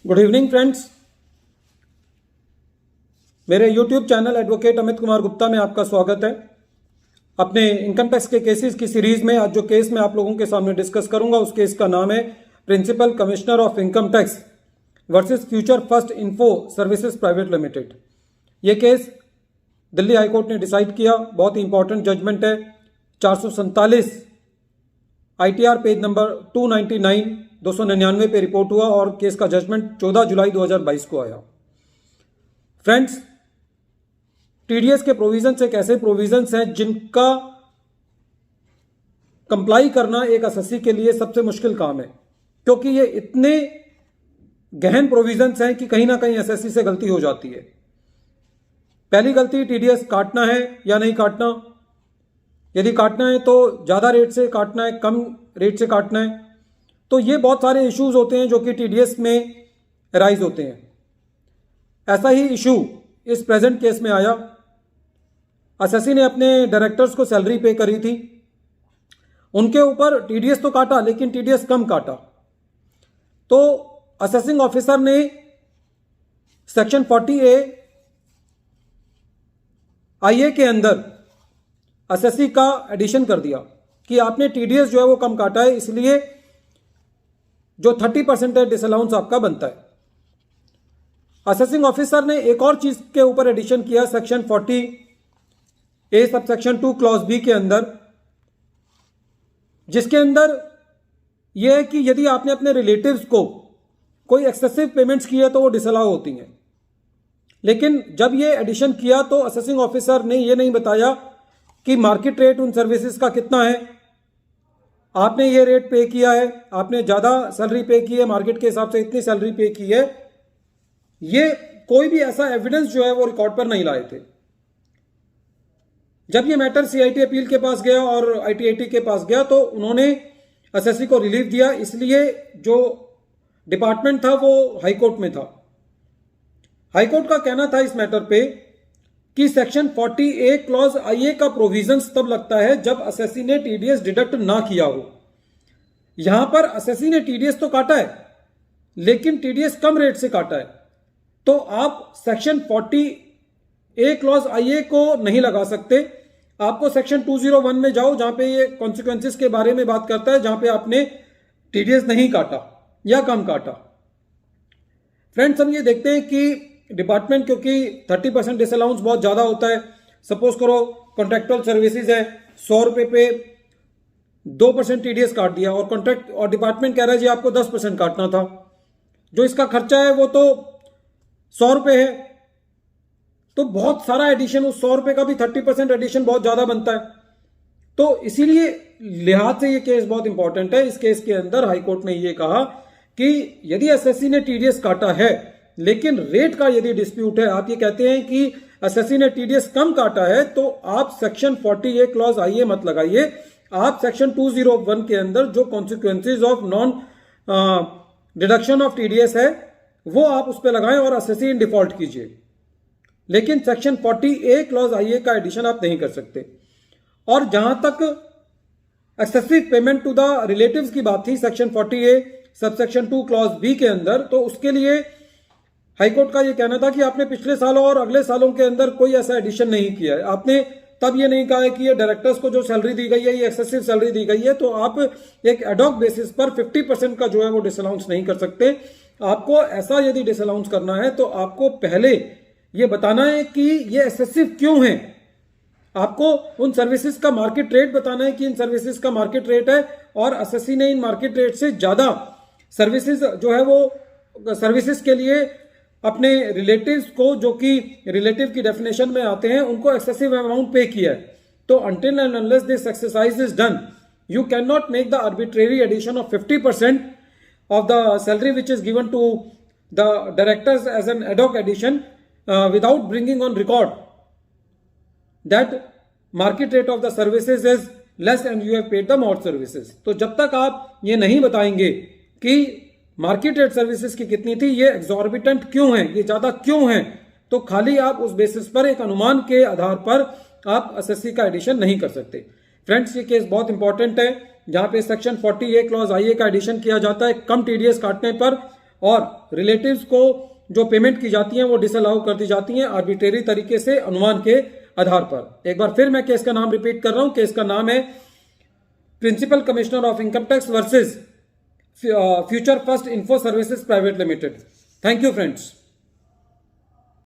Good evening friends. मेरे YouTube channel advocate Amit Kumar Gupta में आपका स्वागत है। अपने इनकम टैक्स के केसेस की सीरीज में आज जो केस मैं आप लोगों के सामने डिस्कस करूंगा उस केस का नाम है principal commissioner of income tax versus Future First Info Services Private Limited. ये केस दिल्ली हाईकोर्ट ने डिसाइड किया। बहुत ही इंपॉर्टेंट जजमेंट है। 447 ITR पेज नंबर 299 299 पे रिपोर्ट हुआ और केस का जजमेंट 14 जुलाई 2022 को आया। फ्रेंड्स, टीडीएस के प्रोविजंस एक ऐसे प्रोविजंस हैं जिनका कंप्लाई करना एक एसएससी के लिए सबसे मुश्किल काम है, क्योंकि ये इतने गहन प्रोविजंस हैं कि कहीं ना कहीं एसएससी से गलती हो जाती है। पहली गलती, टीडीएस काटना है या नहीं काटना। यदि काटना है तो ज़्यादा रेट से काटना है, कम रेट से काटना है। तो ये बहुत सारे इश्यूज होते हैं जो कि टीडीएस में राइज होते हैं। ऐसा ही इशू इस प्रेजेंट केस में आया। एसएससी ने अपने डायरेक्टर्स को सैलरी पे करी थी, उनके ऊपर टीडीएस तो काटा लेकिन टीडीएस कम काटा। तो असेसिंग ऑफिसर ने सेक्शन 40A IA के अंदर एसएससी का एडिशन कर दिया कि आपने टीडीएस जो है वो कम काटा है, इसलिए जो 30% है डिसअलाउंस आपका बनता है। असेसिंग ऑफिसर ने एक और चीज के ऊपर एडिशन किया section 40A subsection 2 clause B के अंदर, जिसके अंदर यह है कि यदि आपने अपने रिलेटिव्स को कोई एक्सेसिव पेमेंट्स की है तो वो डिसअलाउ होती हैं। लेकिन जब ये एडिशन किया तो असेसिंग ऑफिसर ने ये नहीं बताया कि मार्केट रेट उन सर्विसेज का कितना है। आपने ये रेट पे किया है, आपने ज़्यादा सैलरी पे की है, मार्केट के हिसाब से इतनी सैलरी पे की है, ये कोई भी ऐसा एविडेंस जो है वो रिकॉर्ड पर नहीं लाए थे। जब ये मैटर CIT अपील के पास गया और ITAT के पास गया तो उन्होंने एसएससी को रिलीफ दिया, इसलिए जो डिपार्टमेंट था वो हाईकोर्ट में था। हाईकोर्ट का कहना था इस मैटर पे कि सेक्शन 40A क्लॉज IA का प्रोविजंस तब लगता है जब एसएससी ने टीडीएस डिडक्ट ना किया हो। यहां पर एसएससी ने टीडीएस तो काटा है लेकिन टीडीएस कम रेट से काटा है, तो आप सेक्शन 40A क्लॉज IA को नहीं लगा सकते। आपको सेक्शन 201 में जाओ जहां पे ये कॉन्सिक्वेंसेस के बारे में बात करता है, जहां पे आपने टीडीएस नहीं काटा या कम काटा। फ्रेंड्स, हम ये देखते हैं कि डिपार्टमेंट, क्योंकि 30% डिसअलाउंस बहुत ज़्यादा होता है। सपोज करो कॉन्ट्रैक्चुअल सर्विसेज है, 100 रुपये पे 2% टीडीएस काट दिया और डिपार्टमेंट कह रहा है जी आपको 10% काटना था। जो इसका खर्चा है वो तो 100 रुपये है, तो बहुत सारा एडिशन, उस 100 रुपये का भी 30% एडिशन बहुत ज़्यादा बनता है। तो इसीलिए लिहाज से ये केस बहुत इंपॉर्टेंट है। इस केस के अंदर हाईकोर्ट ने ये कहा कि यदि एसएससी ने टीडीएस काटा है लेकिन रेट का यदि डिस्प्यूट है, आप ये कहते हैं कि एसएससी ने टीडीएस कम काटा है, तो आप सेक्शन 40A क्लॉज IA मत लगाइए। आप सेक्शन 201 के अंदर जो consequences of non deduction of TDS है वो आप उस पर लगाएं और एसएससी इन डिफॉल्ट कीजिए। लेकिन सेक्शन 40A क्लॉज IA का एडिशन आप नहीं कर सकते। और जहां तक excessive payment to the relatives की बात थी section 40A subsection 2 clause B के अंदर, तो उसके लिए हाईकोर्ट का यह कहना था कि आपने पिछले सालों और अगले सालों के अंदर कोई ऐसा एडिशन नहीं किया है। आपने तब ये नहीं कहा है कि ये डायरेक्टर्स को जो सैलरी दी गई है ये एक्सेसिव सैलरी दी गई है, तो आप एक एडॉक बेसिस पर 50% का जो है वो डिसअलाउंस नहीं कर सकते। आपको ऐसा यदि डिसअलाउंस करना है तो आपको पहले ये बताना है कि ये एक्सेसिव क्यों है। आपको उन सर्विसेज का मार्केट रेट बताना है कि इन सर्विसेज का मार्केट रेट है और एसएससी ने इन मार्केट रेट से ज्यादा सर्विसेज जो है वो सर्विसेज के लिए अपने रिलेटिव्स को, जो कि रिलेटिव की डेफिनेशन में आते हैं, उनको एक्सेसिव अमाउंट पे किया है। तो until and unless this exercise is done, you cannot make the arbitrary addition of 50% of the salary which is given to the directors as an ad hoc addition without bringing on record that market rate of the services is less and you have paid the more services। तो जब तक आप ये नहीं बताएंगे कि market rate services की कितनी थी, ये एग्जॉर्बिटेंट क्यों है, ये ज्यादा क्यों है, तो खाली आप उस बेसिस पर एक अनुमान के आधार पर आप एसएससी का एडिशन नहीं कर सकते। फ्रेंड्स, ये केस बहुत इंपॉर्टेंट है जहां पे सेक्शन 40A क्लॉज IA का एडिशन किया जाता है कम टीडीएस काटने पर और रिलेटिव्स को जो पेमेंट की जाती है वो डिसअलाउ कर दी जाती है आर्बिट्रेरी तरीके से, अनुमान के आधार पर। एक बार फिर मैं केस का नाम रिपीट कर रहा हूं। केस का नाम है principal commissioner of income tax versus Future First Info Services Private Limited. Thank you friends.